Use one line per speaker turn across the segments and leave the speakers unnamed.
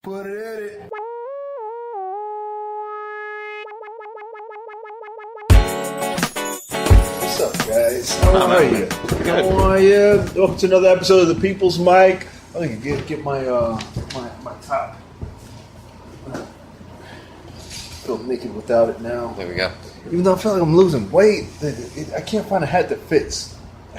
Put it in it. What's up, guys? How are you?
Good.
How are you? Welcome to another episode of the People's Mic. I think get my my top. Feel naked without it now.
There we go.
Even though I feel like I'm losing weight, I can't find a hat that fits.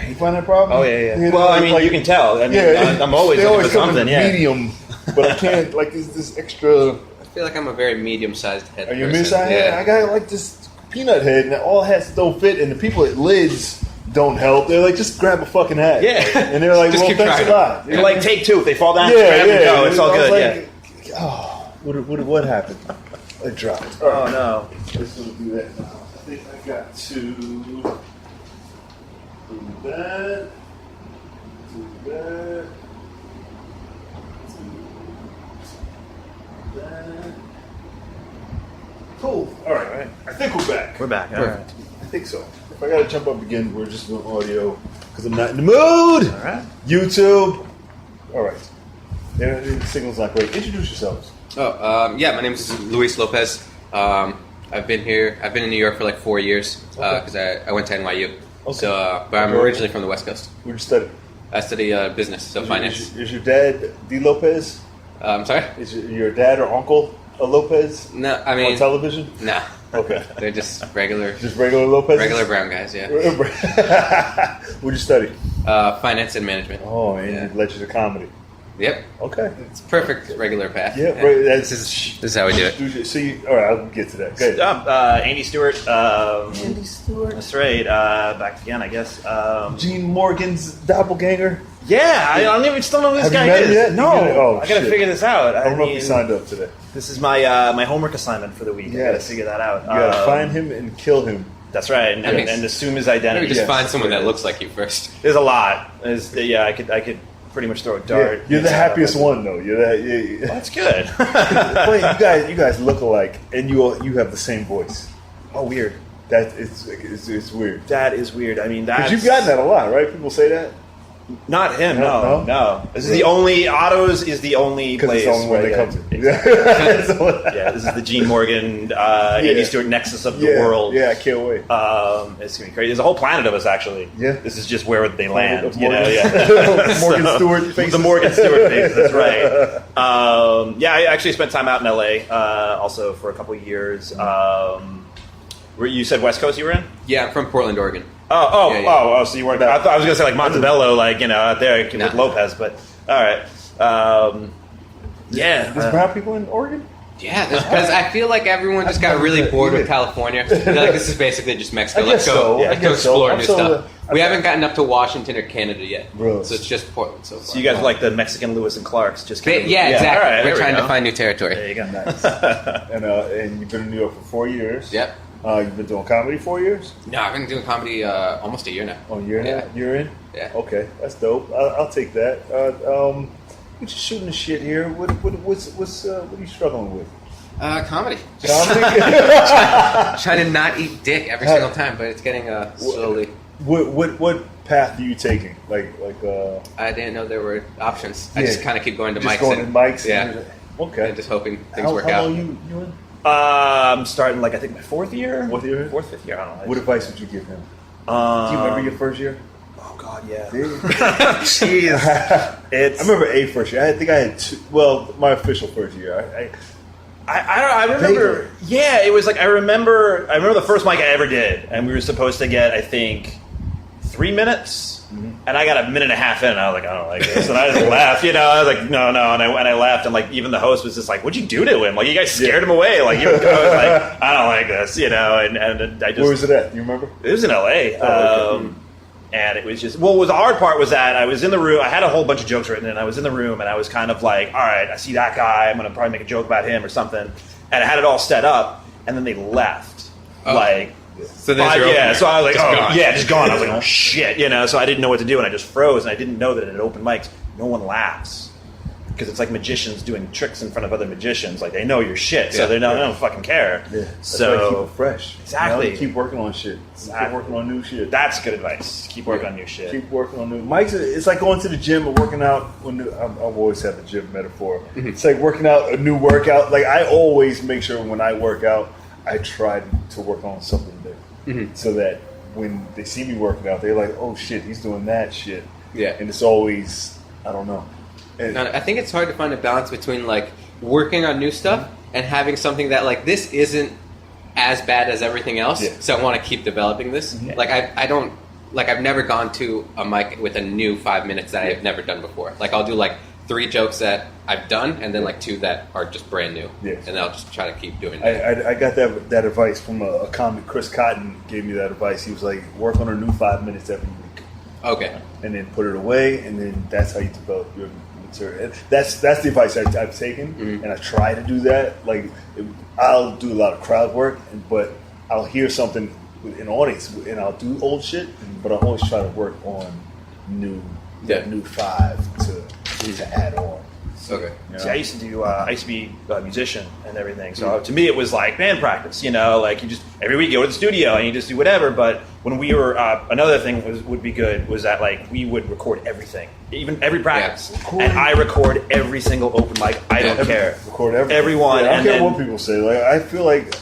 You find that problem?
Oh yeah.
You know,
Well, I mean,
like,
you can tell. I mean,
yeah,
I'm always
they
looking
always
for
come in
something. Yeah.
medium, but I can't. Like, is this extra?
I feel like I'm a very medium-sized head.
Are you a
person.
mid-sized head? I got like this peanut head, and all hats don't fit, and the people at lids don't help. They're like, just grab a fucking hat.
Yeah.
And they're like,
Just
well,
keep
thanks
trying.
a lot.
You're like, take two. If they fall down,
Yeah,
grab and go. It's all
I was
good.
like, oh, what happened? It dropped.
Yeah. Oh no.
Let's do that now. I think I got to do that. Do that. Do that. Cool. All right. I think we're back.
We're back. All right.
I think so. If I gotta jump up again, we're just doing audio because I'm not in the mood.
All right.
YouTube. All right. The signal's not great. Introduce yourselves.
Yeah, my name is Luis Lopez. I've been in New York for like 4 years because I went to NYU.
Okay.
So, but I'm originally from the West Coast.
Where'd you study?
I study business, so finance.
Is your dad D. Lopez?
I'm sorry?
Is your dad or uncle a Lopez?
No, I mean
On television?
No.
Okay.
They're just regular
Lopez?
regular brown guys. Yeah.
What'd you study?
Finance and management.
Oh, and
Yeah.
it led you to comedy.
Yep.
Okay.
It's perfect regular path.
Yeah, right.
This is how we do it.
So all right, I'll get to that. Go ahead.
Andy Stewart.
Andy Stewart.
That's right. Back again, I guess.
Gene Morgan's doppelganger.
Yeah, I don't even still know who this
Have you
guy
met him
is.
yet?
No,
Oh,
I gotta
shit.
figure this out.
I don't know if
mean,
he signed up today.
This is my homework assignment for the week. I gotta
Yes.
figure that out.
You gotta find him and kill him.
That's right, and,
That makes-
and assume his identity.
Maybe just
Yes.
find someone that looks like you first.
There's a lot. I could pretty much throw a dart.
You're the happiest one, though. You're that.
Well, that's good.
Wait, you guys look alike, and you have the same voice.
Oh, weird.
That it's weird.
That is weird. I mean, that's...
But you've gotten that a lot, right? People say that
Not him,
No?
no. This is the only... Otto's is the only
because
place
it's the only one
where
they come to.
Yeah, this is the Gene Morgan, Andy Stewart nexus of the world.
Yeah, I can't wait.
It's going to be crazy. There's a whole planet of us, actually.
Yeah.
This is just where they land,
Of
you know?
Morgan-
Yeah.
Morgan Stewart faces.
The Morgan Stewart face, that's right. I actually spent time out in L.A. Also for a couple of years. You said West Coast you were in?
Yeah, I'm from Portland, Oregon.
Oh, so you weren't... I thought I was going to say like Montebello, like, out there with
No.
Lopez, but all right.
There's brown people in Oregon.
Yeah, because I feel like everyone just got really bored with California. They're like, this is basically just Mexico.
I guess so.
Let's
I
go
guess so.
explore
I'm
new
so-
stuff. We haven't gotten up to Washington or Canada yet.
Bro.
So it's just Portland so far.
So you guys are like the Mexican Lewis and Clark's, just kind of...
Yeah, exactly.
All right, there
We're
we
trying
go.
to find new territory.
There you go.
Nice. And you've been in New York for 4 years.
Yep.
You've been doing comedy 4 years.
No, I've been doing comedy almost a year now.
Oh, you're in.
Yeah.
You're in.
Yeah.
Okay, that's dope. I'll take that. We're just shooting the shit here. What are you struggling with?
Comedy. Just
Comedy.
trying to not eat dick every single time, but it's getting slowly.
What path are you taking? Like
I didn't know there were options. I
Yeah.
just kind of keep going to
just
mics.
going to mics.
Yeah.
Okay.
And just hoping things
how
work
how
out.
long you in?
I'm starting like I think my fourth year.
Fourth year?
Fourth, fifth year. I don't know.
What advice would you give him? Do you remember your first year?
Oh God, yeah.
Jeez. I remember a first year. I think I had two. Well, my official first year.
I remember.
Vaguely.
Yeah, it was like I remember the first mic I ever did, and we were supposed to get I think 3 minutes. And I got a minute and a half in, and I was like, I don't like this. And I just laughed, I was like, no. And I left, and like even the host was just like, what'd you do to him? Like you guys scared him away. Like I was like, I don't like this, And I just...
Where was it at? Do you remember?
It was in L.A.
Okay.
And it was just... Well, the hard part was that I was in the room. I had a whole bunch of jokes written, and I was in the room, and I was kind of like, all right, I see that guy. I'm going to probably make a joke about him or something. And I had it all set up, and then they left.
Oh.
Like...
So there's your opener.
So I was like,
Just
oh,
gone.
yeah, just gone. I was like, oh, shit, So I didn't know what to do, and I just froze, and I didn't know that at open mics, no one laughs. because it's like magicians doing tricks in front of other magicians. Like they know your shit, so they don't fucking care.
Yeah. That's
So
why keep it fresh.
Exactly.
You know, keep working on shit.
Exactly.
Keep working on new shit.
That's good advice. Keep working on new shit.
Keep working on new. Mike's. It's like going to the gym and working out. I've always had the gym metaphor. It's like working out a new workout. Like I always make sure when I work out, I try to work on something new, so that when they see me working out, they're like, "Oh shit, he's doing that shit."
Yeah.
And it's always, I don't know. And
I think it's hard to find a balance between like working on new stuff and having something that like this isn't as bad as everything else.
Yeah.
So I want to keep developing this. Like I don't like I've never gone to a mic with a new 5 minutes that I've never done before. Like I'll do like 3 jokes that I've done and then like 2 that are just brand new.
Yeah.
And then I'll just try to keep doing that.
I got that advice from a comic. Chris Cotton gave me that advice. He was like, work on a new 5 minutes every week.
Okay.
And then put it away, and then that's how you develop your material. And that's the advice I've taken, and I try to do that. Like, I'll do a lot of crowd work, but I'll hear something in an audience, and I'll do old shit, but I always try to work on new 5 to add on.
Okay.
You know?
See, I used to be a musician and everything. So to me, it was like band practice. You know, like you just every week you go to the studio and you just do whatever. But when we were another thing would be good was that like we would record everything, even every practice, and I record every single open mic. I don't care.
Record everything.
Everyone.
Yeah, I don't
and
care
then,
what people say. Like I feel like,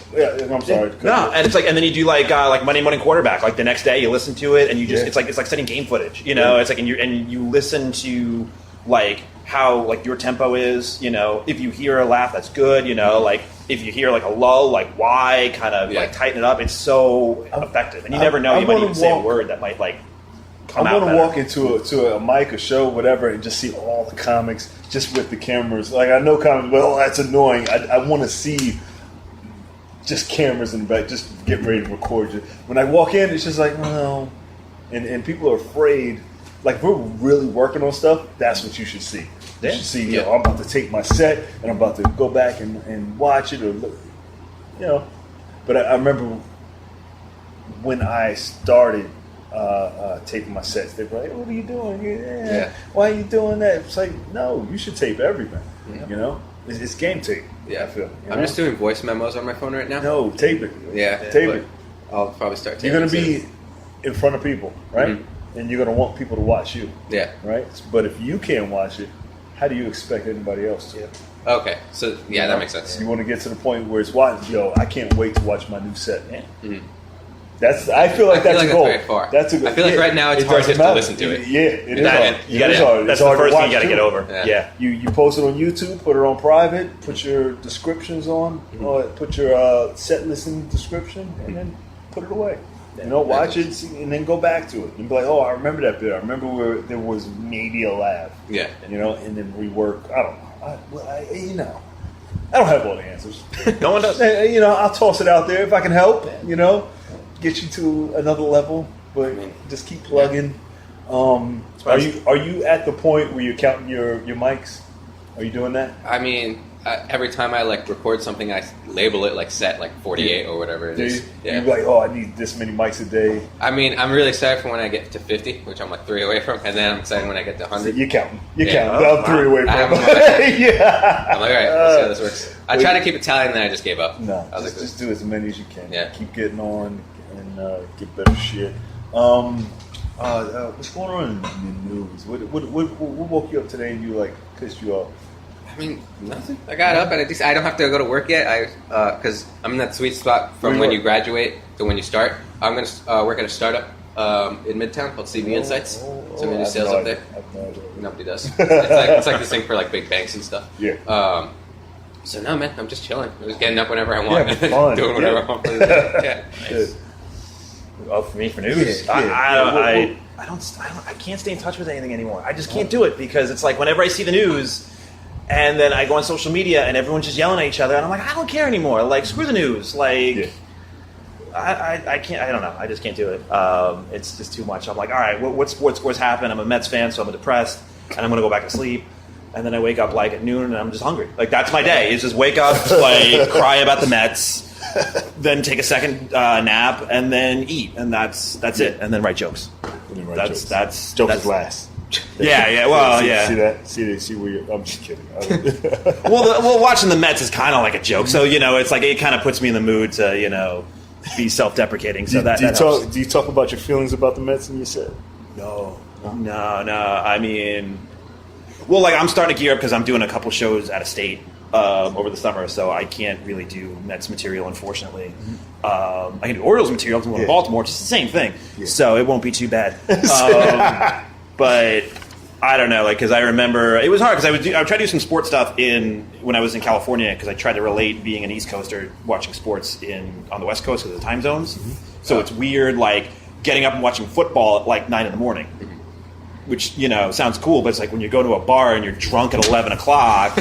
I'm sorry.
No, and it's like, and then you do like Monday Morning Quarterback. Like the next day, you listen to it, and you just it's like setting game footage. You know, it's like and you listen to like how like your tempo is. You know, if you hear a laugh, that's good. You know, like if you hear like a lull, like why kind of like tighten it up. It's so effective, and you never know. You might even say a word that might like come out.
I'm gonna walk into a mic, a show, whatever, and just see all the comics just with the cameras. Like I know comics, well, that's annoying. I want to see just cameras in the back, just get ready to record you. When I walk in, it's just like, well, and people are afraid. Like, if we're really working on stuff, that's what you should see. You should see, you know, I'm about to take my set, and I'm about to go back and watch it, or look, you know. But I remember when I started taping my sets, they were like, what are you doing? Why are you doing that? It's like, no, you should tape everything, you know? It's game tape.
Yeah,
I feel.
I'm just doing voice memos on my phone right now.
No, tape it.
Yeah,
tape it.
I'll probably start taping.
You're going to be in front of people, right? And you're going to want people to watch you.
Yeah.
Right? But if you can't watch it, how do you expect anybody else to?
Okay. So, yeah, that makes sense.
You want to get to the point where it's watching, I can't wait to watch my new set. I feel like that's a goal.
Very far.
That's a good.
I feel like right now it's hard just to listen to it.
Yeah, it is hard.
You gotta, that's the first thing you got to get over. Yeah.
You post it on YouTube, put it on private, put your descriptions on, put your set listing description, and then put it away. You know, watch it and then go back to it and be like, oh, I remember that bit. I remember where there was maybe a laugh.
Yeah.
You know, and then rework. I don't know. You know, I don't have all the answers.
No one does.
You know, I'll toss it out there if I can help. You know, get you to another level, but just keep plugging. Are you at the point where you're counting your mics? Are you doing that?
I mean, every time I like record something, I label it like set like 48 or whatever it is.
You're like, oh, I need this many mics a day.
I mean, I'm really excited for when I get to 50, which I'm like 3 away from, and then I'm excited when I get to 100.
So you're counting. You're counting. I'm 3 away from.
I'm like, all right, let's see how this works. I try to keep it tallied, and then I just gave up.
No,
I was
just do as many as you can.
Yeah.
Keep getting on and get better shit. What's going on in the news? What woke you up today and you like pissed you off?
I mean, nothing. I got up and I don't have to go to work yet. Because I'm in that sweet spot from when you graduate to when you start. I'm going to work at a startup in Midtown called CV Insights. So I'm going to do sales up there. Nobody does. It's like this thing for like big banks and stuff.
Yeah.
So no, man, I'm just chilling. I'm just getting up whenever I want,
fun.
doing whatever I want. Yeah.
Nice. Oh, for me, for news, I can't stay in touch with anything anymore. I just can't do it because it's like whenever I see the news, and then I go on social media and everyone's just yelling at each other, and I'm like, I don't care anymore. Like, screw the news. Like, I can't. I don't know. I just can't do it. It's just too much. I'm like, all right, what sports scores happen? I'm a Mets fan, so I'm depressed, and I'm gonna go back to sleep. And then I wake up like at noon, and I'm just hungry. Like that's my day. Is just wake up, like cry about the Mets, then take a second nap, and then eat, and that's it. And then write jokes.
Jokes is last.
Yeah. Well,
see,
yeah.
See that? See where you're. I'm just kidding.
Well, watching the Mets is kind of like a joke. So it's like it kind of puts me in the mood to be self-deprecating. So
do you talk about your feelings about the Mets in your set?
No. I mean, well, like I'm starting to gear up because I'm doing a couple shows out of state over the summer, so I can't really do Mets material, unfortunately. I can do Orioles material because I'm going to Baltimore. It's the same thing, so it won't be too bad. But I don't know, because I remember it was hard because I would try to do some sports stuff when I was in California because I tried to relate being an East Coaster watching sports on the West Coast because of the time zones. So it's weird, like getting up and watching football at like 9 a.m. Which sounds cool, but it's like when you go to a bar and you're drunk at 11 o'clock.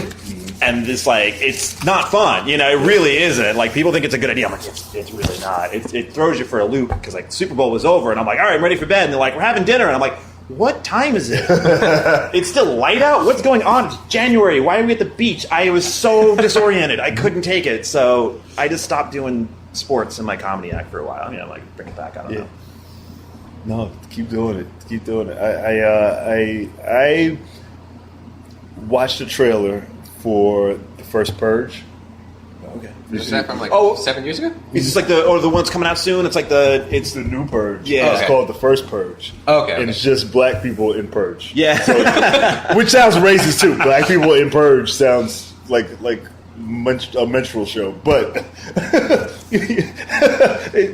And it's like, it's not fun, it really isn't. Like, people think it's a good idea. I'm like, it's really not. It throws you for a loop because, like, Super Bowl was over, and I'm like, all right, I'm ready for bed. And they're like, we're having dinner. And I'm like, what time is it? It's still light out? What's going on? It's January. Why are we at the beach? I was so disoriented. I couldn't take it. So I just stopped doing sports in my comedy act for a while. I'm like, bring it back. I don't know.
No, keep doing it. Keep doing it. I watched the trailer for the first Purge.
Okay.
Was that from 7 years ago?
Is this like the one's coming out soon? It's like
it's the new Purge.
Yeah.
It's called the first Purge.
Okay.
And it's just black people in Purge.
Yeah.
So, which sounds racist too. Black people in Purge sounds like a menstrual show, but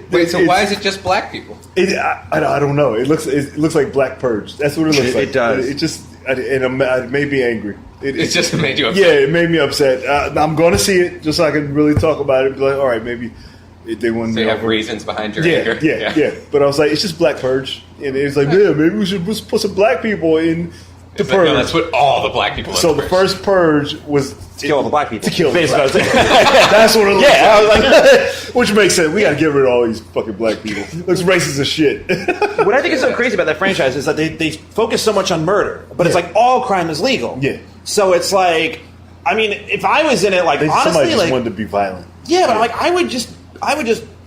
wait. So why is it just black people?
I don't know. It looks like Black Purge. That's what it looks like.
It does.
It just it made me angry.
It just made you upset.
Yeah, it made me upset. I'm going to see it just so I can really talk about it. Be like, all right, maybe they want.
So you have reasons behind your anger.
Yeah. But I was like, it's just Black Purge, and it was like, yeah, maybe we should put some black people in the Purge.
No, let's put all the black people.
So the first Purge was
to kill all the black people.
To kill.
Basically,
that's what it looks like.
I was like,
which makes sense. We got to get rid of all these fucking black people. Looks racist as shit.
What I think is so crazy about that franchise is that they focus so much on murder, but it's like all crime is legal.
Yeah.
So it's like, I mean, if I was in it, like honestly,
somebody just
like
wanted to be violent.
Yeah, but I'm like, I would just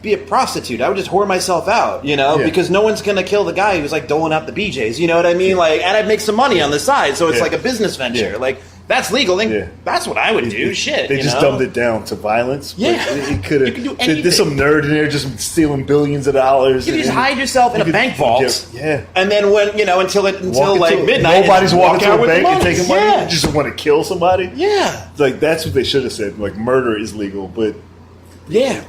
be a prostitute. I would just whore myself out, because no one's gonna kill the guy who's like doling out the BJs. You know what I mean? Like, and I'd make some money on the side, so it's like a business venture.
Yeah.
Like, that's legal. That's what I would do. Shit,
they just dumbed it down to violence.
Yeah,
it could have.
You can do anything.
There's some nerd in there just stealing billions of dollars.
You can just hide yourself in a bank vault.
Yeah,
and then when until like midnight,
nobody's walking to a bank and taking money.
Yeah.
You just want to kill somebody.
Yeah,
like that's what they should have said. Like murder is legal, but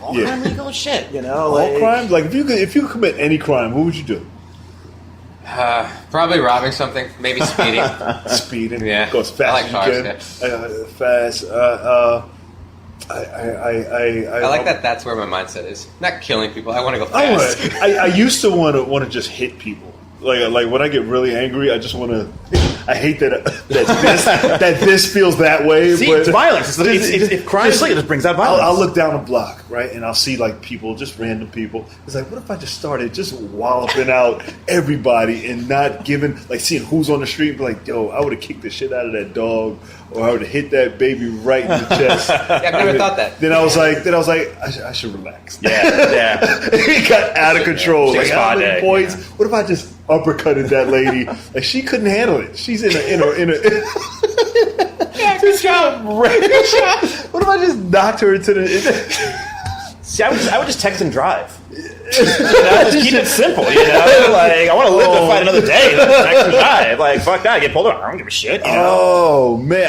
all crime legal as shit.
All crime. Like if you could commit any crime, what would you do?
Probably robbing something, maybe speeding.
Speeding,
yeah.
Go as fast
I like
as you can. Fast. I
like that. That's where my mindset is. Not killing people. I want to go fast.
I used to want to just hit people. Like when I get really angry, I just want to. I hate that this feels that way.
See,
but
it's violence. If crime is legal, it just brings out violence.
I'll look down a block, right, and I'll see like people, just random people. It's like, what if I just started just walloping out everybody and not giving, like, seeing who's on the street and be like, yo, I would have kicked the shit out of that dog, or I would have hit that baby right in the chest.
I've never thought that.
Then I was like, I should relax.
Yeah.
It got out of control. Like, how many points?
Yeah.
What if I just uppercutted that lady? Like, she couldn't handle it. She's in a
Yeah, good job.
Good job. What if I just knocked her into the?
See, I would just text and drive. Just keep it simple. Like, I want to live to fight another day. Text and drive. Like, fuck that. I get pulled over. I don't give a shit.
Oh man,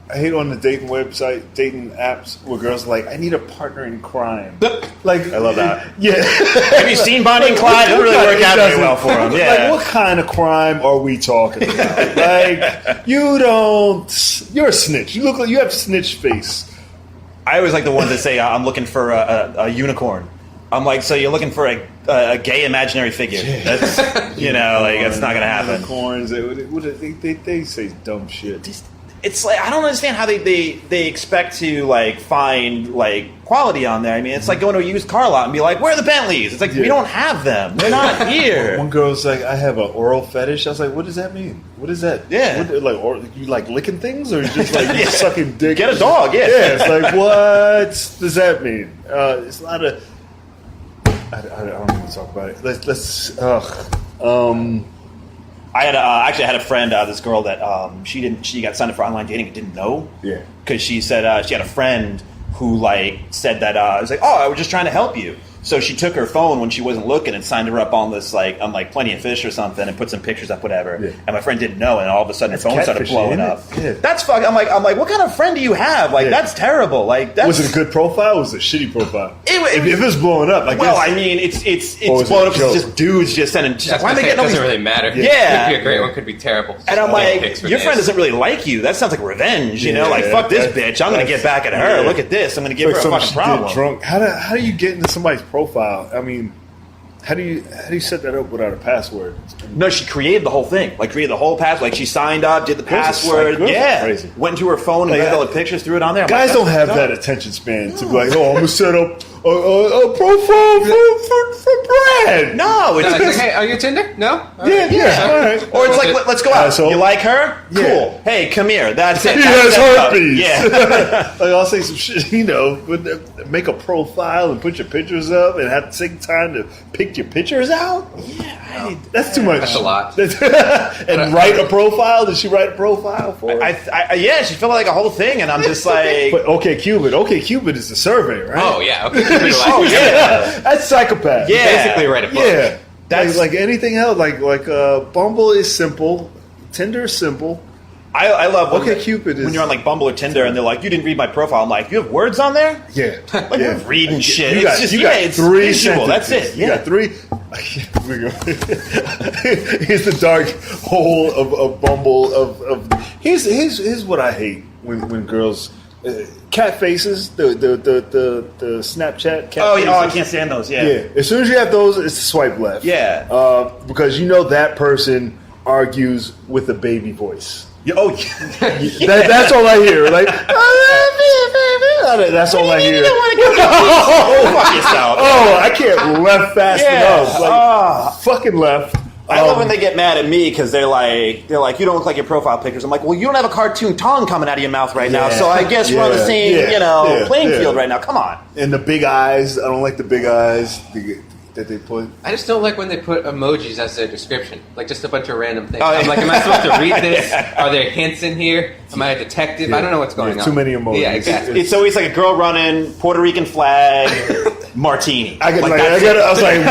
I hate on the dating apps where girls are like, I need a partner in crime. Like,
I love that.
Yeah.
Have you seen Bonnie and Clyde? It doesn't really work out very well for them. Yeah.
Like, what kind of crime are we talking about? Like, you're a snitch. You look like you have snitch face.
I always like the ones that say, I'm looking for a unicorn. I'm like, so you're looking for a gay imaginary figure. That's, that's not going to happen.
Unicorns, they say dumb shit.
It's like, I don't understand how they expect to like find like quality on there. I mean, it's like going to a used car lot and be like, where are the Bentleys? It's like, we don't have them. They're not here.
One girl's like, I have an oral fetish. I was like, what does that mean? What is that?
Yeah.
You like licking things, or just like you sucking dick?
Get a dog. Yeah.
Yeah. It's like, what does that mean? It's not a. I don't want to talk about it. Let's.
actually had a friend, this girl that she got signed up for online dating and didn't know.
Yeah.
Because she said she had a friend who said that I was like, oh, I was just trying to help you. So she took her phone when she wasn't looking and signed her up on this on Plenty of Fish or something and put some pictures up, whatever. Yeah. And my friend didn't know, and all of a sudden her phone started blowing up. Yeah. That's fucking. I'm like, what kind of friend do you have? That's terrible.
Was it a good profile? Or was it a shitty profile? If it was blowing up,
it's blowing up. It's just dudes just sending.
Why are they getting? It doesn't really matter.
Yeah,
could be a great one, could be terrible.
And I'm like, your friend doesn't really like you. That sounds like revenge. You know, fuck this bitch. I'm gonna get back at her. Look at this. I'm gonna give her a fucking problem.
Drunk. How do you get into somebody's profile? I mean, how do you set that up without a password?
No, she created the whole thing. Created the whole password. She signed up, did the password. Yeah, crazy. Went into her phone and got all the pictures, threw it on there.
Guys don't have that attention span to be like, oh, I'm gonna set up a profile for Brad.
No, it's
like, hey, are you Tinder? No.
Yeah. All right.
Or it's like, let's go out. You like her? Cool.
Yeah.
Hey, come here. That's it.
He has herpes.
Yeah.
I'll say some shit. Make a profile and put your pictures up and have to take time to pick your pictures out.
Yeah,
that's too much.
That's a lot.
And write a profile? Did she write a profile for it?
Yeah, she filled out a whole thing, and I'm just like...
But OkCupid is the survey, right?
Oh, yeah.
Yeah.
That's psychopath.
Yeah.
Basically write a book.
Yeah. That's like anything else. Like Bumble is simple. Tinder is simple.
I love
OkCupid
when you're on Bumble or Tinder and they're like, you didn't read my profile. I'm like, you have words on there?
Yeah.
You're reading shit.
You got
it's
three
visual.
sentences.
That's it.
You got three. Here's the dark hole of Bumble. Here's what I hate when girls cat faces the Snapchat cat faces.
I can't stand those. Yeah.
As soon as you have those, it's swipe left.
Yeah.
Because that person argues with a baby voice. That's all I hear. That's all I hear. I can't left fast enough. Fucking left.
I love when they get mad at me because they're like, you don't look like your profile pictures. I'm like, well, you don't have a cartoon tongue coming out of your mouth right now, so I guess we're on the same, playing field right now. Come on.
And the big eyes. I don't like the big eyes that they put.
I just don't like when they put emojis as their description, just a bunch of random things. I'm like, am I supposed to read this? Are there hints in here? Am I a detective? I don't know what's going on.
Too many emojis.
Yeah, exactly.
It's always like a girl running, Puerto Rican flag, martini.
I was like,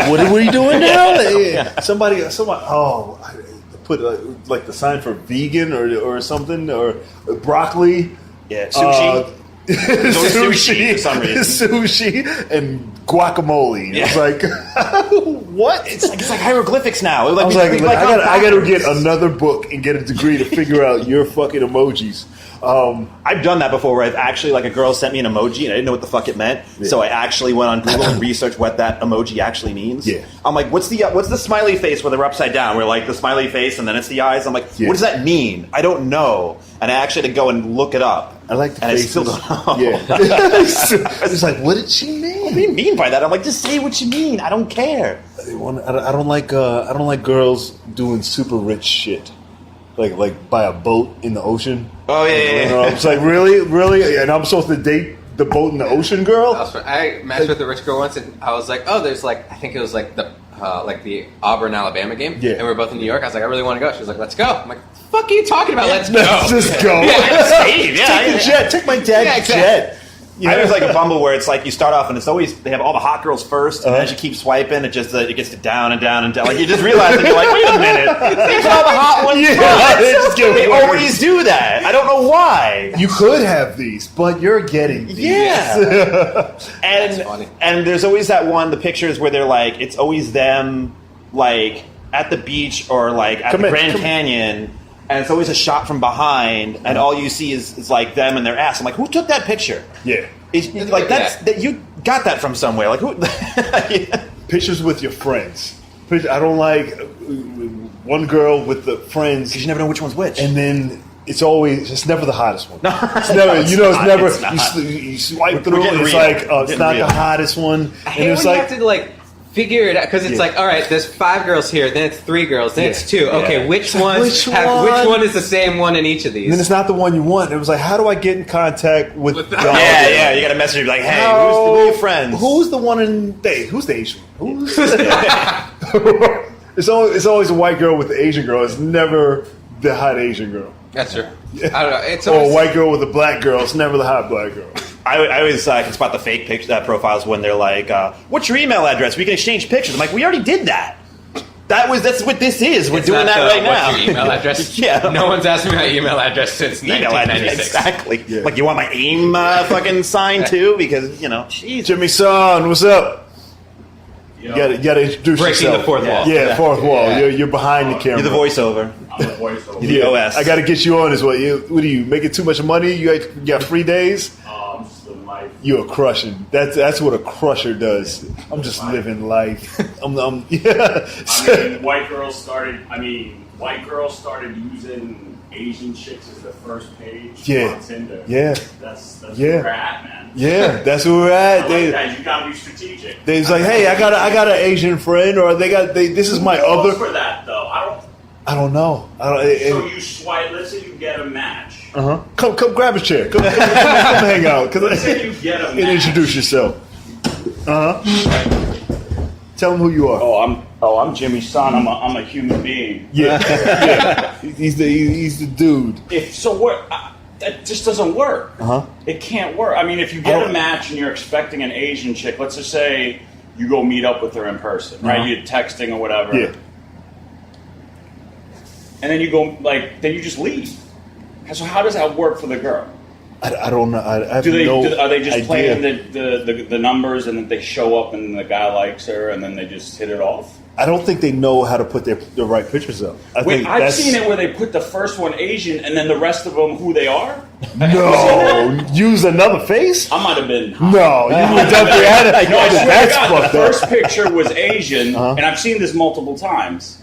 what are we doing now? Somebody. Put the sign for vegan or something or broccoli.
Yeah, sushi. Sushi for some reason.
Sushi and guacamole. Yeah. It's like, what?
It's like hieroglyphics now.
I was like, I got to get another book and get a degree to figure out your fucking emojis.
I've done that before where I've actually, a girl sent me an emoji and I didn't know what the fuck it meant. Yeah. So I actually went on Google and researched what that emoji actually means.
Yeah.
I'm like, what's the smiley face where they're upside down? Where the smiley face and then it's the eyes. I'm like, what does that mean? I don't know. And I actually had to go and look it up.
I like the faces.
I still don't know.
Yeah. It's like, what did she mean?
What do you mean by that? I'm like, just say what you mean. I don't care.
I don't like girls doing super rich shit. Like by a boat in the ocean.
Oh yeah.
It's like really, and I'm supposed to date the boat in the ocean girl.
I matched with a rich girl once, and I was like, oh, there's I think it was the Auburn Alabama game. Yeah. And we were both in New York. I was like, I really want to go. She was like, let's go. I'm like, the fuck are you talking about? Let's go.
Let's just go.
Take
the jet. Take my dad's jet.
I was like a Bumble where it's like you start off and it's always they have all the hot girls first, and as you keep swiping, it just it gets to down and down and down. You just realize that you're like, wait a minute, these are all the hot ones.
Yeah,
they always do that. I don't know why.
You could have these, but you're getting these.
Yeah. And there's always that one, the pictures where they're like, it's always them at the beach or at the Grand Canyon. And it's always a shot from behind, and all you see is them and their ass. I'm like, who took that picture?
Yeah,
that you got that from somewhere. Like who?
Pictures with your friends. I don't like one girl with the friends
because you never know which one's which.
And then it's never the hottest one.
No,
it's never. You swipe through. It's it's not the hottest one.
And it's like you have to figure it out because it's all right, there's 5 girls here, then it's 3 girls, then it's 2. Okay, which one is the same one in each of these?
And then it's not the one you want. It was like, how do I get in contact with the
Yeah, you got a message like, hey, who's your friends?
Who's the one who's the Asian one? It's always a white girl with the Asian girl. It's never the hot Asian girl.
That's true. I don't know. It's
Or
always,
a white girl with a black girl. It's never the hot black girl.
I always can spot the fake profiles when they're like, "What's your email address? We can exchange pictures." I'm like, "We already did that. That's what this is. We're
it's
doing
not
that right now."
What's your email address?
Yeah.
No one's asked me my email address since
Email address,
1996.
exactly.
Yeah.
Like, you want my AIM fucking sign too? Because jeez.
Jimmy Son, what's up? You gotta introduce
Breaking
yourself.
the fourth wall.
Yeah, fourth wall.
Yeah.
You're behind the camera.
You're the voiceover.
I'm a voiceover.
You're the OS.
I got to get you on as well. What are you making too much money? You got free days?
Just the life.
You're crushing. That's what a crusher does. I'm just living life. Yeah.
White girls started using Asian chicks as the first page on Tinder.
Yeah.
That's
Yeah.
where we're at, man.
Yeah, that's where we're at.
Guys, you gotta be strategic.
They's like, hey, I got an Asian friend, or this is my
Who goes
other.
for that though.
I don't know.
So you swipe. Let's say you get a match.
Come grab a chair. Come hang out.
Let's say you get a
And
match.
introduce yourself. Tell them who you are.
I'm Jimmy Son. I'm a human being.
Yeah. He's the dude.
That just doesn't work. It can't work. I mean, if you get
don't-
a match and you're expecting an Asian chick, let's just say you go meet up with her in person, right? You're texting or whatever.
Yeah.
And then you go, then you just leave. So how does that work for the girl?
I don't know. I have
Are
no
they just
idea.
playing the numbers and then they show up and the guy likes her and then they just hit it off?
I don't think they know how to put the right pictures up.
I've seen it where they put the first one Asian and then the rest of them who they are.
No, use another face.
I might have been.
No, you would definitely had it.
No, I swear to
That's
God, the
fucked up.
first picture was Asian, and I've seen this multiple times.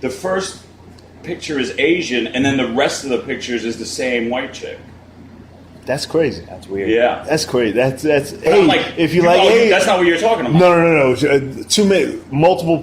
The first picture is Asian, and then the rest of the pictures is the same white chick.
That's crazy.
That's weird.
Yeah.
That's crazy. That's.
But
Hey,
I'm like,
if you like, hey,
that's not what you're talking about.
no. Too many, multiple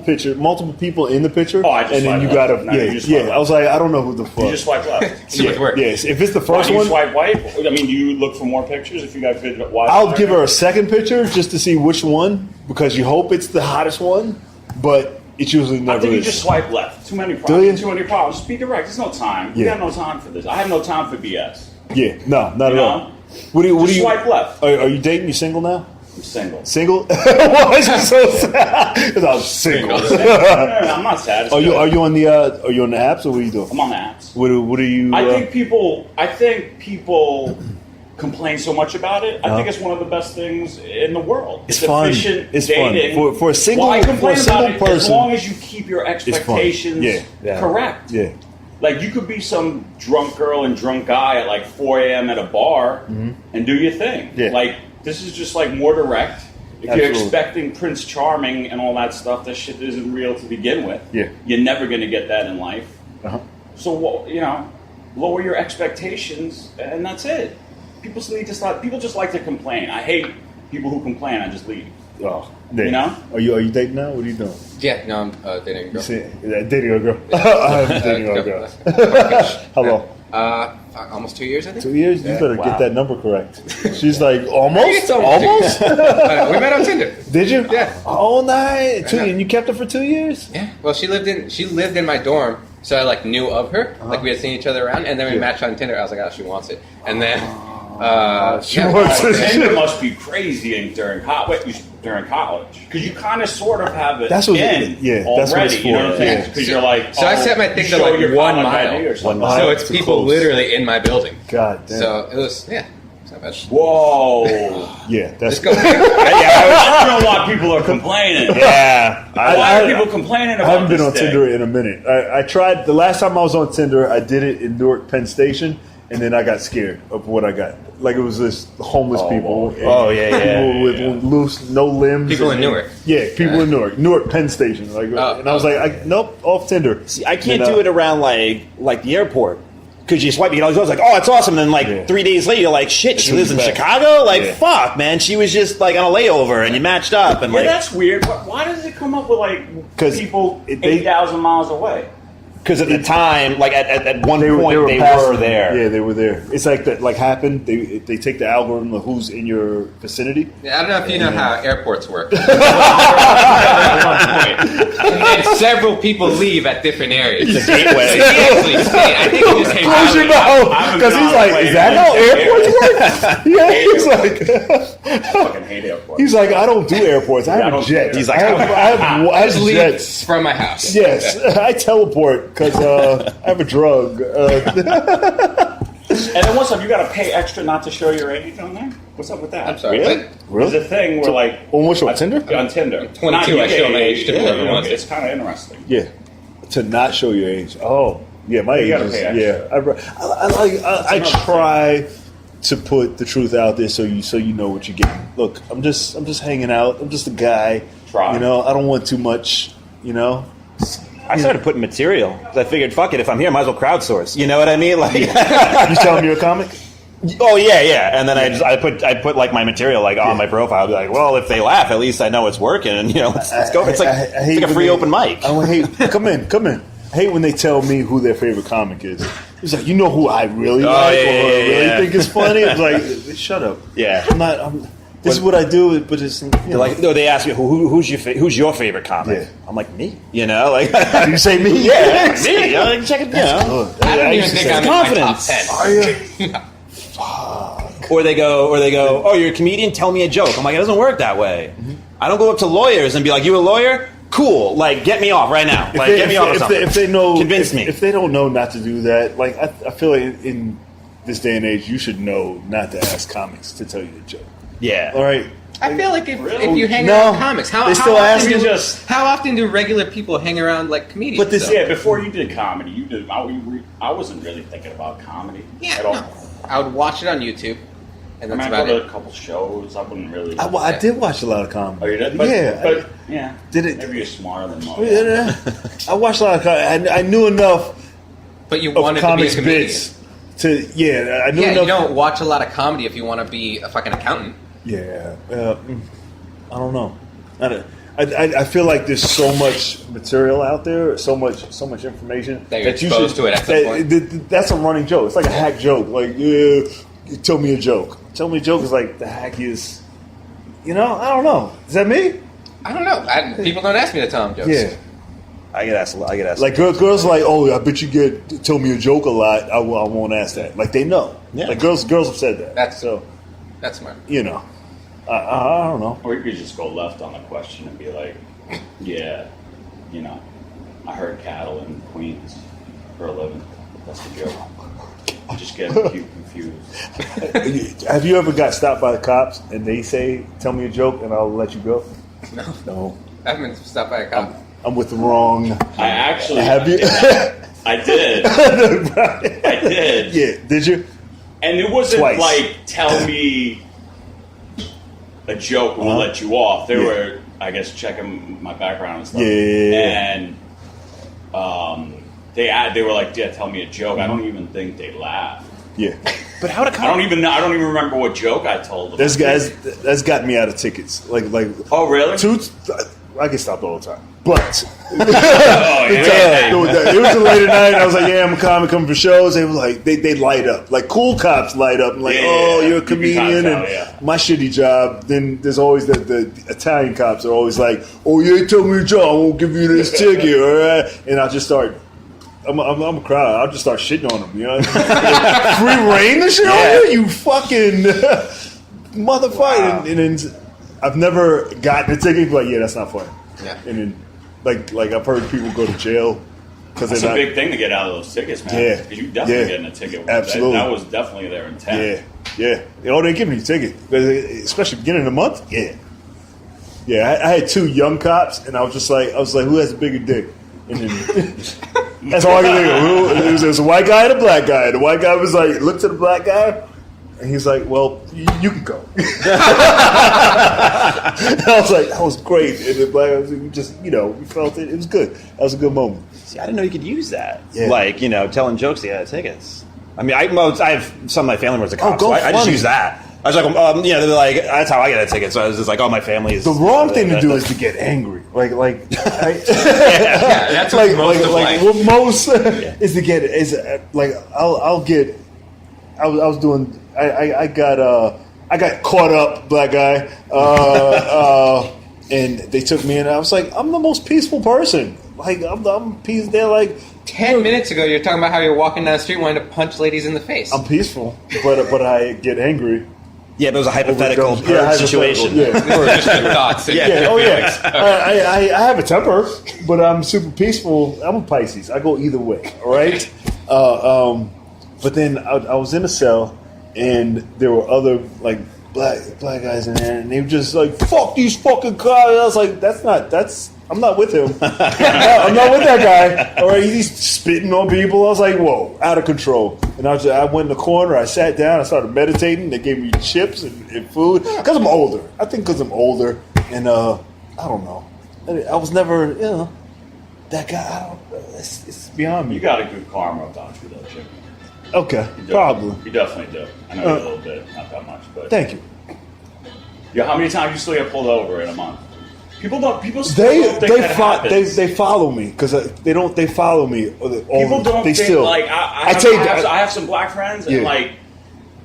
people in the picture,
Oh, I just
and then
swipe
you gotta,
left. No, you just swipe left.
I was like, I don't know who the fuck.
You just swipe left.
See what's working.
Yes, if it's the
Why
first
do you
one,
swipe white? I mean, do you look for more pictures if you got good?
I'll give her a second picture just to see which one, because you hope it's the hottest one, but it usually
I
never
think you
is.
just swipe left. Too many
Do you?
problems. Too many problems. Just be direct. There's no time. We
Yeah.
got no time for this. I have no time for BS.
Yeah, no, not
You
at all.
know?
What do
Just
you?
swipe left.
Are you dating? You single now?
I'm single.
Single? Why is it so sad? 'Cause I'm single.
No, I'm not sad. It's
Are you
good.
are you on the apps, or what are you doing?
I'm on the apps.
What are you?
I think people complain so much about it. I think it's one of the best things in the world.
It's fun.
efficient
It's
dating.
fun for a single
Why complain
for a
about
single
it?
person.
As long as you keep your
fun.
expectations
Yeah.
correct.
Yeah.
Like, you could be some drunk girl and drunk guy at like 4 a.m. at a bar and do your thing.
Yeah.
Like, this is just like more direct. If
Absolutely.
you're expecting Prince Charming and all that stuff, that shit isn't real to begin with.
Yeah.
You're never going to get that in life.
So
Lower your expectations, and that's it. People just like to complain. I hate people who complain. I just leave.
oh,
You know?
Are you dating now? What are you doing?
Yeah, no, I'm dating a girl.
Dating a girl. I'm dating a girl. How long?
Almost 2 years, I think.
2 years? You better
wow.
get that number correct. She's like, almost?
It's almost.
Almost?
We met on Tinder.
Did you?
Yeah.
Oh, nice.
I know.
And you kept her for 2 years?
Yeah. Well, she lived in my dorm, so I knew of her. Like, we had seen each other around, and then we
Yeah.
matched on Tinder. I was like, oh, she wants it. And then
She wants it.
Tinder must be crazy during college because you kind of sort of have it
That's what-
in
yeah,
already.
that's what it's
You know
for,
what I'm saying?
yeah.
Because you're like,
So I set my thing to
show
like
your
1
college
mile.
ID or something.
Wow.
So it's
Too
people
close.
literally in my building.
God damn.
So it was, yeah. It's not bad.
Whoa!
Yeah, that's
Let's go.
I don't know why people are complaining.
Yeah.
Why are people complaining about
I haven't been
this
on
thing?
Tinder in a minute. I tried the last time I was on Tinder. I did it in Newark Penn Station, and then I got scared of what I got. Like, it was this homeless people. And
Oh, yeah.
people with loose, no limbs.
People in
and-
Newark.
Yeah, people in Newark Penn Station. Like, and I was like, nope, off Tinder.
See, I can't
And,
do it around like the airport. Because you swipe, you know, I was like, oh, it's awesome. And then,
Yeah.
3 days later, you're like, shit, she lives in
back.
Chicago? Like,
Yeah.
fuck, man. She was just, like, on a layover, and you matched up. And,
Yeah,
like,
that's weird. Why does it come up with like
'Cause
people
they-
8,000 miles away?
Because at the time, like at one point, they
past
were there.
Yeah, they were there. It's like that. Like happened. They take the algorithm of who's in your vicinity.
Yeah, I don't know if you know how airports work. And several people leave at different areas.
It's a gateway.
Seriously, I think it just came
Close your mouth, because he's like, is that how airports work? Yeah, he's like,
I fucking hate airports.
he's like, I don't do airports. I have a jet.
He's like,
I
I
have
just leave
jets.
from my house.
Yes, I teleport because I have a drug.
And then what's up? You got to pay extra not to show your age on there? What's up with that?
I'm sorry.
Really?
There's a thing where like
On which one? Tinder?
on Tinder,
22,
not
I show my age to
yeah,
everyone else.
it's kind of interesting.
Yeah, to not show your age. Oh, yeah, my age
gotta
is.
pay extra.
Yeah, I try to put the truth out there so you know what you're getting. Look, I'm just hanging out. I'm just a guy.
Try.
You know, I don't want too much. You know.
I started putting material. 'Cause I figured, fuck it, if I'm here, I might as well crowdsource. You know what I mean? Like,
You telling me you're a comic?
oh yeah. And then I put like my material like on my profile. I'd be like, well, if they laugh, at least I know it's working. And you know, let's go. It's like
I hate
it's like a
when
free
they-
open mic.
I hate. Come in. I hate when they tell me who their favorite comic is. It's like, you know who I really like
yeah,
or
yeah,
really
yeah.
think is funny? It's like, shut up.
Yeah.
This is what I do, but it's
Like, no, they ask you who's your favorite comic.
Yeah.
I'm like, me. You know, like
you say me?
yeah, me. Like, check it. You know.
Oh,
I don't even
used to
think
say,
I'm in my top
confidence.
10.
Are you?
Or they go, oh, you're a comedian? Tell me a joke. I'm like, it doesn't work that way.
Mm-hmm.
I don't go up to lawyers and be like, you a lawyer? Cool. Like, get me off right now. Like, get me off of something.
If they know,
Convince me.
If they don't know not to do that, like I feel like in this day and age, you should know not to ask comics to tell you the joke.
Yeah.
All right.
I feel like if
Really?
you hang
No.
around comics,
They still ask you
how often do regular people hang around like comedians?
But this-
though?
Yeah, before you did comedy, you did. I wasn't really thinking about comedy at all.
no. I would watch it on YouTube, and
I
that's
mean, I
about
go to
it.
a couple shows. I wouldn't really.
I did watch a lot of comedy.
Oh, you did?
Yeah.
but yeah.
Did it?
Maybe you're smarter than most.
Yeah, I watched a lot of comedy. I knew enough
But you
of
wanted to be a
comics
comedian.
bits to I knew
Yeah,
enough.
you don't watch a lot of comedy if you want to be a fucking accountant.
Yeah, I don't know. I feel like there's so much material out there, so much information
That you're exposed to it at some point.
That's a running joke. It's like a hack joke. Like, yeah, tell me a joke. Tell me a joke is like the hackiest. You know, I don't know. Is that me?
I don't know. People don't ask me to tell them jokes.
Yeah.
I get asked.
Like girls are like, oh, I bet you get tell me a joke a lot. I won't ask that. Like they know.
Yeah.
Like girls have said that.
That's
so.
That's smart.
You know, I don't know.
Or you could just go left on the question and be like, yeah, you know, I herd cattle in Queens for a living. That's the joke. Just get confused.
Have you ever got stopped by the cops and they say, "Tell me a joke," and I'll let you go? No.
I haven't been stopped by a cop.
I'm with the wrong.
I actually
Have you?
I did. I did.
Yeah. Did you?
And it wasn't
Twice.
like tell me a joke and we'll let you off. They were, I guess, checking my background and stuff.
Yeah.
And they were like, "Yeah, tell me a joke." I don't even think they laughed.
Yeah.
But how to
I don't even remember what joke I told them.
That's gotten me out of tickets. Like.
Oh, really?
I get stopped all the time. But
Oh, yeah.
it was a late at night. I was like, "Yeah, I'm a comic coming for shows." They were like, they light up. Like cool cops light up and like,
Yeah,
"Oh,
yeah.
you're a
You can
comedian."
tell,
And
yeah.
my shitty job. Then there's always the Italian cops are always like, "Oh, you ain't tell me a joke. I won't give you this ticket." All right, and I'll just start. I'm a crowd. I'll just start shitting on them. You know, free reign the shit on you, you fucking motherfucker.
Wow.
And then I've never gotten a ticket. But yeah, that's not funny.
Yeah.
And then, like I've heard people go to jail because
That's
they're
a
not.
big thing to get out of those tickets, man.
Yeah.
Because you definitely
Yeah.
getting a ticket. With
Absolutely.
That was definitely their intent.
Yeah. Oh, they give me a ticket, especially beginning of the month. Yeah. I had two young cops, and I was like, who has a bigger dick? And then, that's all I can think of. There's a white guy and a black guy. The white guy was like, looked at the black guy, and he's like, well, you can go. And I was like, that was great. And the black guy was like, we felt it. It was good. That was a good moment.
See, I didn't know you could use that.
Yeah.
Like, telling jokes to get tickets. I mean, I have some of my family members are cops,
go
so I just
funny.
use that. I was like, they're like, that's how I get a ticket. So I was just like, oh, my family is.
The wrong thing to do is to get angry. Like,
that's
like,
most of life.
what most is to get like I'll get. I was doing. I got caught up, black guy, and they took me, and I was like, I'm the most peaceful person. Like I'm peaceful. They're like
10 minutes ago, you're talking about how you're walking down the street wanting to punch ladies in the face.
I'm peaceful, but I get angry.
Yeah, but it was a hypothetical situation.
Yeah.
Or just your thoughts.
Yeah. Oh yeah. I have a temper, but I'm super peaceful. I'm a Pisces. I go either way. All right. But then I was in a cell, and there were other like black guys in there, and they were just like, "Fuck these fucking guys." I was like, I'm not with him. I'm not with that guy. All right, he's spitting on people. I was like, whoa, out of control. And I went in the corner. I sat down. I started meditating. They gave me chips and food because I'm older. I think because I'm older, and I don't know. I was never, that guy. It's beyond me.
You got a good karma about you, though, Jim.
Okay, probably.
You definitely do. I know you a little bit, not that much, but
Thank you.
Yeah, how many times you still get pulled over in a month? People still
They
don't think that happens.
they follow me because they follow me.
People don't
they
think,
still
like, I have some black friends, and, like,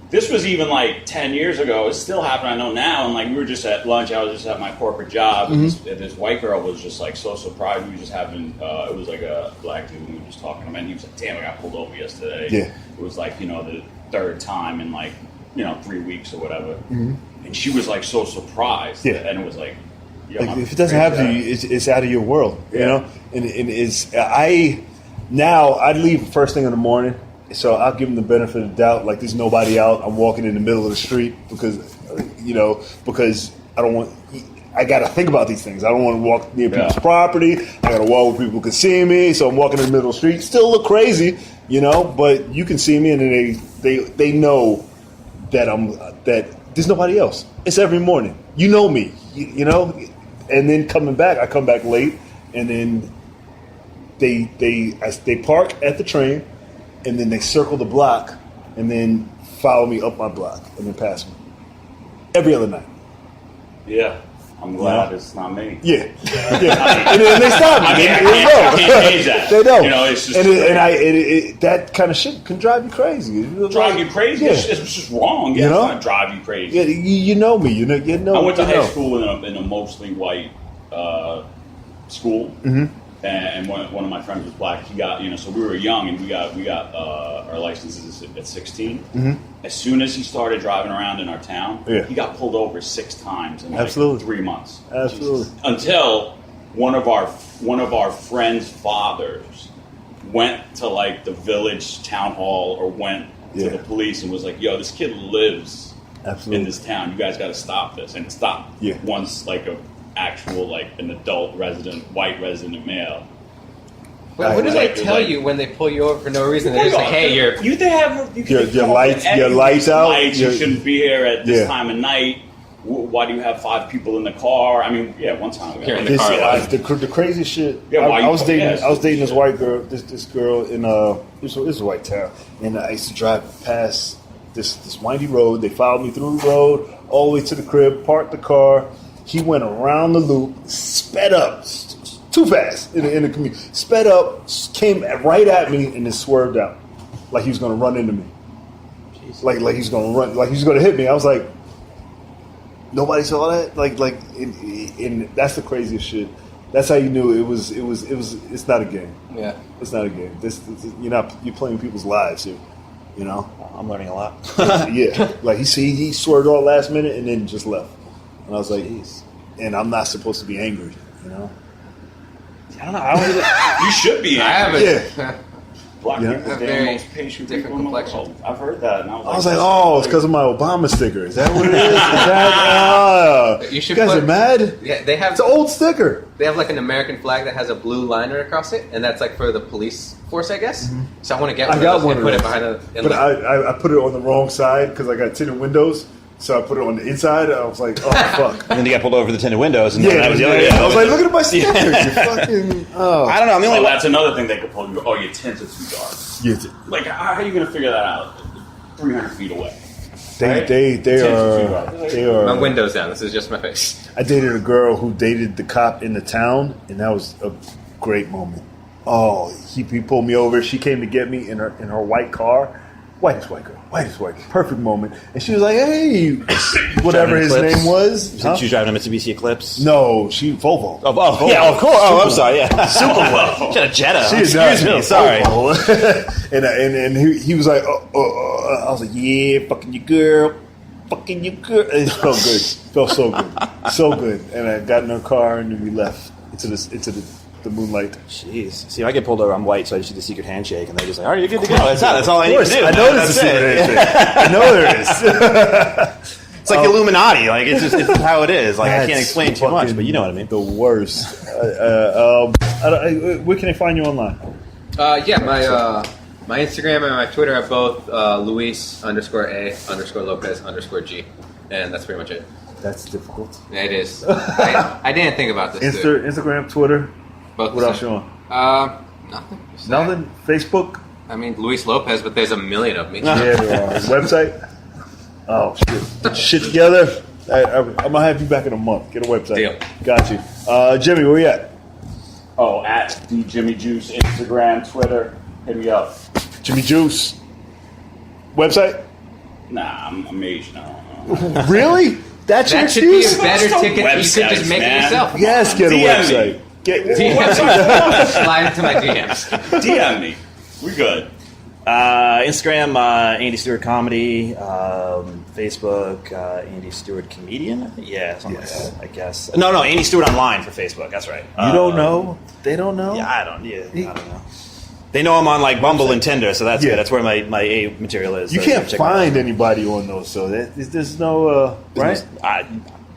this was even, like, 10 years ago. It's still happening, I know now, and, like, we were just at lunch. I was just at my corporate job, and this white girl was just, like, so surprised. We were just having, it was, like, a black dude, and we were just talking to him, and he was like, damn, I got pulled over yesterday.
Yeah.
It was, like, the third time in, like, 3 weeks or whatever. And she was, like, so surprised.
Yeah.
And it was, like,
like, if it doesn't happen to you, it's out of your world, and it's I leave first thing in the morning, so I'll give them the benefit of the doubt. Like, there's nobody out. I'm walking in the middle of the street because I don't want. I got to think about these things. I don't want to walk near people's property. I got to walk where people can see me. So I'm walking in the middle of the street. Still look crazy, but you can see me, and then they know that there's nobody else. It's every morning. You know me, And then I come back late, and then they park at the train, and then they circle the block, and then follow me up my block, and then pass me. Every other night.
Yeah. I'm glad it's not me.
Yeah. And then they stop me.
I can't change that.
They don't.
It's just
that kind of shit can drive you crazy.
Drive you crazy?
Yeah.
It's just wrong. Yeah, it's not drive you crazy.
Yeah, you know me. You know.
I went to high school in a mostly white school, and one of my friends was black. He got so we were young, and we got our licenses at 16. As soon as he started driving around in our town, he got pulled over 6 times in like 3 months.
Absolutely.
Jesus. Until one of our friends' fathers went to like the village town hall or went to the police and was like, "Yo, this kid lives in this town. You guys got to stop this." And stopped once like a actual like an adult white resident male.
What do they tell you when they pull you over for no reason? They're just like, "Hey, your
lights out.
You shouldn't be here at this time of night. Why do you have 5 people in the car?" I mean, one time we
in the car.
The crazy shit.
Yeah,
I was dating this white girl. This girl in this was a white town, and I used to drive past this windy road. They followed me through the road all the way to the crib. Parked the car. He went around the loop, sped up. Too fast in the commute. Sped up, came right at me, and then swerved out, like he was going to run into me. Jeez. Like he's going to run, like he's going to hit me. I was like, nobody saw that. And that's the craziest shit. That's how you knew it was. It's not a game.
Yeah,
it's not a game. This you're playing people's lives here.
I'm learning a lot.
Yeah, like he swerved all last minute and then just left, and I was like, and I'm not supposed to be angry,
I don't know.
You should be.
I haven't.
Black people are the
very
most patient
different
people in the
complexion.
world. I've heard that, and
I was like, "Oh, it's because of my Obama sticker. Is that what it is? Is that? You guys are mad?
Yeah, they have.
It's an old sticker.
They have like an American flag that has a blue liner across it, and that's like for the police force, I guess. Mm-hmm. So I want to get one of those and put it behind
But I put it on the wrong side because I got tinted windows. So I put it on the inside. I was like, "Oh fuck!"
And then you got pulled over the tinted windows, and then I was the other.
I was like, "Look at my stickers! You fucking." Oh.
I don't know. I'm the only.
That's another thing they could pull you. Oh, your tints are too dark.
Yeah.
Like, how are you going to figure that out? 300 feet away.
They are.
My window's down. This is just my face.
I dated a girl who dated the cop in the town, and that was a great moment. Oh, he pulled me over. She came to get me in her white car. Whitest white girl. Perfect moment. And she was like, hey, whatever his name was.
Huh? She was driving a Mitsubishi Eclipse?
No, she Volvo.
Oh, yeah, of course. Oh, I'm sorry, yeah. Super Volvo. She had a Jetta. Excuse me, sorry.
and he was like, I was like, yeah, fucking your girl. It felt good. Felt so good. So good. And I got in her car, and then we left into the moonlight.
Jeez. See, I get pulled over. I'm white, so I just do the secret handshake, and they're just like, all right, you're good to go. That's all I need to do.
I know there's a secret handshake. I know there is.
It's like Illuminati. Like it's just how it is. Like I can't explain too much, but you know what I mean.
The worst. Where can I find you online?
My Instagram and my Twitter are both Luis_A_Lopez_G, and that's pretty much it.
That's difficult.
Yeah, it is. I didn't think about this.
Instagram, Twitter.
Both.
What else you on?
Nothing.
Nothing. Facebook.
I mean, Luis Lopez, but there's a million of me.
Yeah, there are. Website. Oh shit! Get your shit together. I'm gonna have you back in a month. Get a website.
Deal.
Got you. Jimmy, where you at?
Oh, at the Jimmy Juice, Instagram, Twitter. Hit me up.
Jimmy Juice. Website?
Nah, I'm Asian. I don't know.
Really? That
should be
excuse?
a better
Just
ticket. You could
websites,
just make
man.
it yourself.
Yes, get a
DM
website.
Slide into my DMs.
DM me. We good.
Instagram, Andy Stewart Comedy. Facebook, Andy Stewart Comedian. I think. Yeah, something like that. I guess. No, Andy Stewart Online for Facebook. That's right.
You don't know? They don't know?
Yeah, I don't know. They know I'm on like Bumble and Tinder, so that's good. That's where my A material is.
You
so
can't find anybody on those, so there's no right.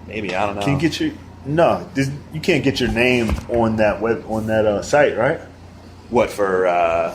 Maybe I don't know.
Can you get your you can't get your name on that site, right?
What for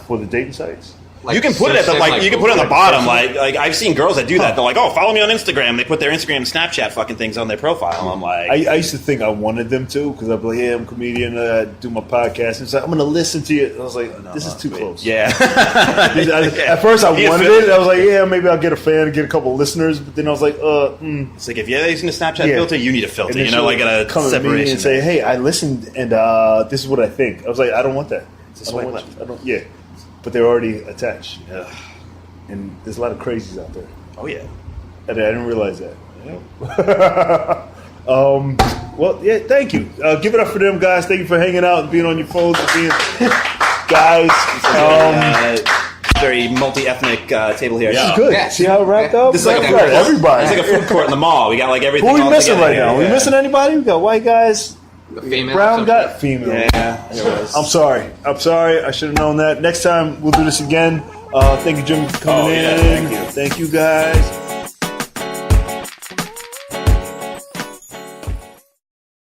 the dating sites?
Like, you can put it at the you can put it on the bottom. Like I've seen girls that do that. They're like, oh, follow me on Instagram. They put their Instagram and Snapchat fucking things on their profile. I'm like,
I used to think I wanted them to because I'd be like, yeah, I'm a comedian. I do my podcast. And it's like, I'm going to listen to you. I was like, this is too close.
Yeah.
At first, I wanted it. I was like, yeah, maybe I'll get a fan and get a couple of listeners. But then I was like,
It's like if you're using a Snapchat filter, you need a filter. You know, like a
come
separation.
To me and say, hey, I listened and this is what I think. I was like, I don't want that. Yeah. But they're already attached.
Ugh.
And there's a lot of crazies out there.
Oh, yeah.
I didn't realize that. Well, yeah, thank you. Give it up for them, guys. Thank you for hanging out and being on your phones and being guys.
Very multi-ethnic table here.
This is good.
Yeah.
See how it wrapped up?
This is like
everybody.
It's like a food court in the mall. We got like everything.
Who are we
all
missing
together
right now?
here.
Are we missing anybody? We got white guys.
Female.
Brown guy. Female.
Yeah.
I'm sorry. I should have known that. Next time, we'll do this again. Thank you, Jimmy, for coming in.
Thank you.
Thank you, guys.